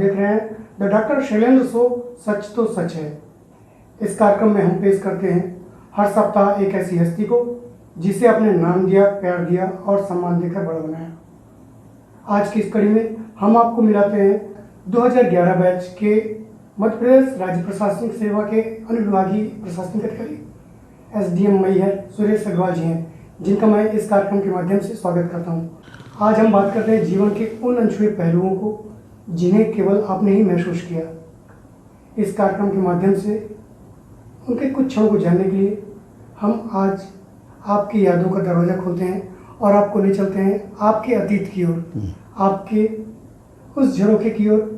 देख रहे हैं द डॉक्टर शैलेंद्र शो, सच तो सच है। इस कार्यक्रम में हम पेश करते हैं हर सप्ताह एक ऐसी हस्ती को जिसे अपने नाम दिया, प्यार दिया और सम्मान देकर बड़ा बनाया। आज की इस कड़ी में हम आपको मिलाते हैं 2011 बैच के मध्य प्रदेश राज्य प्रशासनिक सेवा के अनुविभागीय प्रशासनिक अधिकारी SDM मैहर सुरेश अग्रवाल जी हैं, जिनका मैं इस कार्यक्रम के माध्यम से स्वागत करता हूं। आज हम बात करते हैं जीवन के उन अनछुए पहलुओं को जिन्हें केवल आपने ही महसूस किया। इस कार्यक्रम के माध्यम से उनके कुछ क्षणों को जानने के लिए हम आज आपकी यादों का दरवाज़ा खोलते हैं और आपको ले चलते हैं आपके अतीत की ओर, आपके उस झरोखे की ओर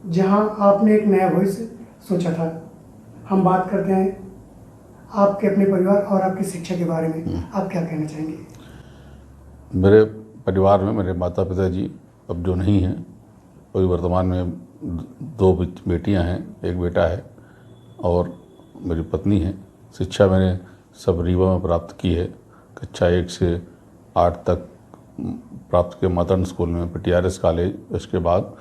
जहां आपने एक नया भविष्य सोचा था। हम बात करते हैं आपके अपने परिवार और आपकी शिक्षा के बारे में। आप क्या कहना चाहेंगे? मेरे परिवार में मेरे माता पिता जी अब जो नहीं हैं, अभी वर्तमान में 2 बेटियां हैं, 1 बेटा है और मेरी पत्नी है। शिक्षा मैंने सब रीवा में प्राप्त की है। कक्षा 1 से 8 तक प्राप्त किया मातरण स्कूल में, PTRS कॉलेज। उसके बाद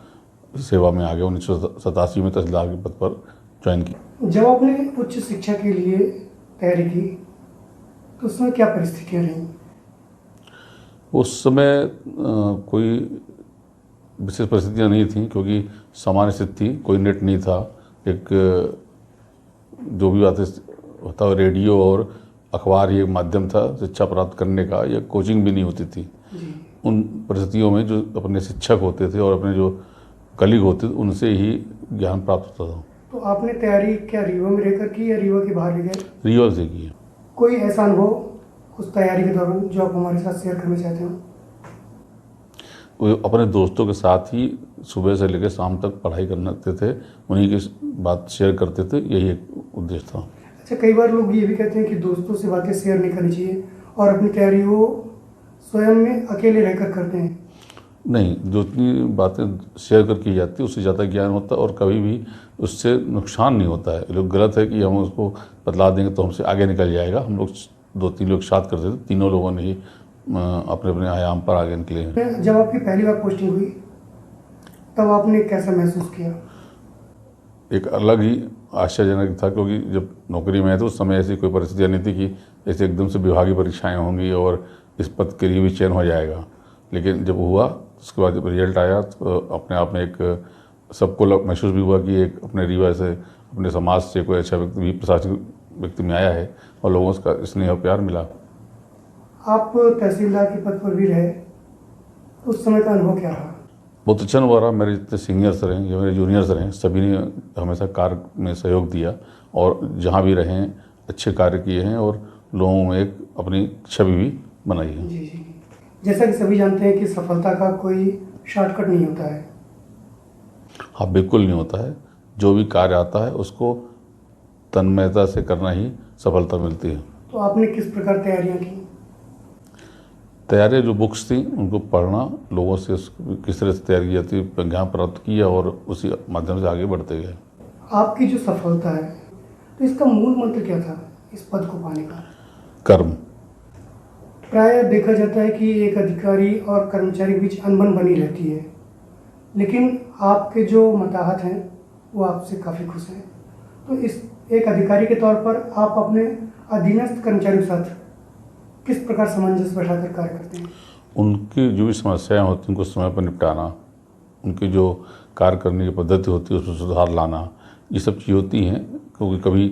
सेवा में आगे 1987 में तहसीलदार के पद पर ज्वाइन की। जब आपने उच्च शिक्षा के लिए तैयारी की तो उसमें क्या परिस्थितियाँ रहीं? उस समय कोई विशेष परिस्थितियाँ नहीं थी, क्योंकि सामान्य स्थिति थी, कोई नेट नहीं था। एक जो भी बातें होता है, रेडियो और अखबार ये माध्यम था शिक्षा प्राप्त करने का, या कोचिंग भी नहीं होती थी। उन परिस्थितियों में जो अपने शिक्षक होते थे और अपने जो कलीग होते थे उनसे ही ज्ञान प्राप्त होता था। तो आपने तैयारी क्या रीवा में रहकर की या रीवा के बाहर भी गए? रीवा से की है। कोई ऐसा अनुभव उस तैयारी के दौरान जो आप हमारे साथ शेयर करना चाहते हो? वो अपने दोस्तों के साथ ही सुबह से लेकर शाम तक पढ़ाई करते थे, उन्हीं की बात शेयर करते थे, यही एक उद्देश्य था। अच्छा, कई बार लोग ये भी कहते हैं कि दोस्तों से बातें शेयर नहीं करनी चाहिए और अपनी तैयारी वो स्वयं में अकेले रहकर करते हैं। नहीं, जितनी बातें शेयर कर की जाती है उससे ज़्यादा ज्ञान होता है और कभी भी उससे नुकसान नहीं होता है। ये लोग गलत है कि हम उसको बतला देंगे तो हमसे आगे निकल जाएगा। हम लोग 2-3 लोग साथ करते थे, तीनों लोगों ने ही अपने अपने आयाम पर आगे निकले हैं। जब आपकी पहली बार पोस्टिंग हुई तब आपने कैसा महसूस किया? एक अलग ही आश्चर्यजनक था, क्योंकि जब नौकरी में आए तो उस समय ऐसी कोई परिस्थितियाँ नहीं थी कि ऐसे एकदम से विभागीय परीक्षाएँ होंगी और इस पद के लिए भी चयन हो जाएगा। लेकिन जब हुआ उसके बाद जब रिजल्ट आया तो अपने आप में एक सबको महसूस भी हुआ कि एक अपने रीवा से, अपने समाज से कोई अच्छा व्यक्ति भी प्रशासनिक व्यक्ति में आया है और लोगों का स्नेह और प्यार मिला। आप तहसीलदार के पद पर भी रहे, उस समय का अनुभव क्या रहा? बहुत अच्छा अनुभव रहा। मेरे जितने सीनियर्स रहे या मेरे जूनियर्स रहे, सभी ने हमेशा कार्य में सहयोग दिया और जहाँ भी रहे अच्छे कार्य किए हैं और लोगों में एक अपनी छवि भी बनाई है। जी। जैसा कि सभी जानते हैं कि सफलता का कोई शॉर्टकट नहीं होता है। हाँ, बिल्कुल नहीं होता है। जो भी कार्य आता है उसको तन्मयता से करना ही सफलता मिलती है। तो आपने किस प्रकार तैयारियां की? तैयारियाँ जो बुक्स थी उनको पढ़ना, लोगों से किस तरह से तैयारी की जाती है, ज्ञान प्राप्त किया और उसी माध्यम से आगे बढ़ते गए। आपकी जो सफलता है तो इसका मूल मंत्र क्या था इस पद को पाने का? कर्म। प्रायः देखा जाता है कि एक अधिकारी और कर्मचारी के बीच अनबन बनी रहती है, लेकिन आपके जो मताहत हैं वो आपसे काफ़ी खुश हैं। तो इस एक अधिकारी के तौर पर आप अपने अधीनस्थ कर्मचारियों के साथ किस प्रकार सामंजस्य बैठाकर कार्य करते हैं? उनकी जो भी समस्याएं होती हैं उनको समय पर निपटाना, उनकी जो कार्य करने की पद्धति होती है उसमें सुधार लाना, ये सब चीज़ होती हैं। क्योंकि कभी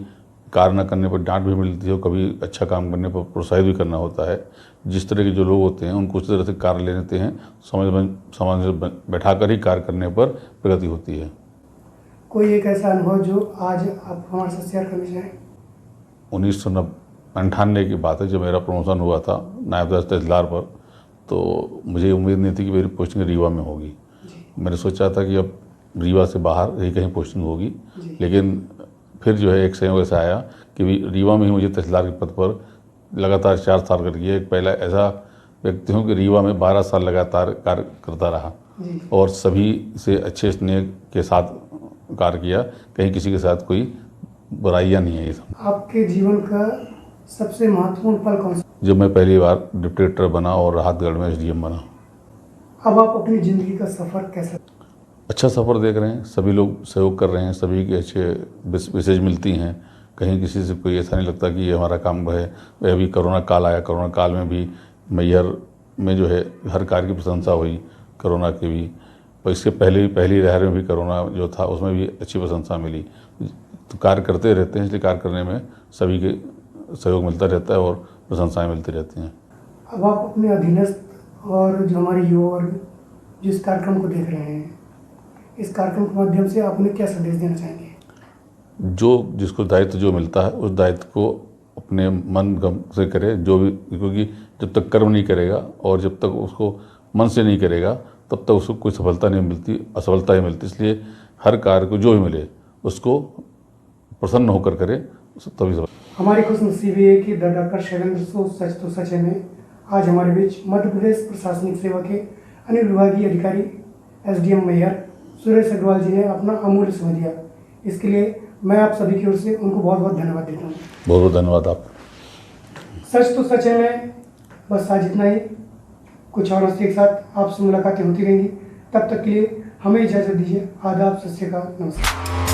कार्य न करने पर डांट भी मिलती है और कभी अच्छा काम करने पर प्रोत्साहित भी करना होता है। जिस तरह के जो लोग होते हैं उनको उस तरह से कार्य ले लेते हैं, समझ बैठाकर ही कार्य करने पर प्रगति होती है। कोई एक ऐसा अनुभव जो आज आप हमारे साथ शेयर करना चाहें? 1998 की बात है, जब मेरा प्रमोशन हुआ था नायब तहसीलदार पर, तो मुझे उम्मीद नहीं थी कि मेरी पोस्टिंग रीवा में होगी। मैंने सोचा था कि अब रीवा से बाहर ही कहीं पोस्टिंग होगी, लेकिन फिर जो है एक संयोग ऐसा आया कि रीवा में ही मुझे तहसीलदार के पद पर लगातार 4 साल कर दिया। एक पहला ऐसा व्यक्ति हूँ कि रीवा में 12 साल लगातार कार्य करता रहा और सभी से अच्छे स्नेह के साथ कार्य किया, कहीं किसी के साथ कोई बुराइयाँ नहीं है। ये सब। आपके जीवन का सबसे महत्वपूर्ण पल कौन सा? जब मैं पहली बार डिप्टी कलेक्टर बना और राहतगढ़ में SDM बना। अब आप अपनी ज़िंदगी का सफ़र कैसे? अच्छा सफ़र देख रहे हैं, सभी लोग सहयोग कर रहे हैं, सभी के अच्छे मैसेज मिलती हैं। कहीं किसी से कोई ऐसा नहीं लगता कि ये हमारा काम है। वह अभी कोरोना काल आया, कोरोना काल में भी मैहर में जो है हर कार्य की प्रशंसा हुई कोरोना की भी। और इसके पहले भी पहली लहर में भी कोरोना जो था उसमें भी अच्छी प्रशंसा मिली। तो कार्य करते रहते हैं, इसलिए कार्य करने में सभी के सहयोग मिलता रहता है और प्रशंसाएँ मिलती रहती हैं। अब आप अपने अधीनस्थ और जो हमारे युवा वर्ग जिस कार्यक्रम को देख रहे हैं, इस कार्यक्रम के माध्यम से आप उन्हें क्या संदेश देना चाहेंगे? जो जिसको दायित्व जो मिलता है उस दायित्व को अपने मन गम से करे, जो भी, क्योंकि जब तक कर्म नहीं करेगा और जब तक उसको मन से नहीं करेगा तब तक उसको कोई सफलता नहीं मिलती, असफलता ही मिलती। इसलिए हर कार्य को जो भी मिले उसको प्रसन्न होकर करे, तभी सफल। हमारी खुशनसीबी है कि द डॉक्टर शैलेंद्र सो सच तो सच है में आज हमारे बीच मध्य प्रदेश प्रशासनिक सेवा के अनुविभागीय अधिकारी SDM मैहर सुरेश अग्रवाल जी ने अपना अमूल्य समय दिया। इसके लिए मैं आप सभी की ओर से उनको बहुत बहुत धन्यवाद देता हूँ। बहुत बहुत धन्यवाद आप। सच तो सच है में बस आज इतना ही। कुछ और के साथ आपसे मुलाकातें होती रहेंगी। तब तक के लिए हमें इजाज़त दीजिए। आदाब, सत श्री अकाल, नमस्कार।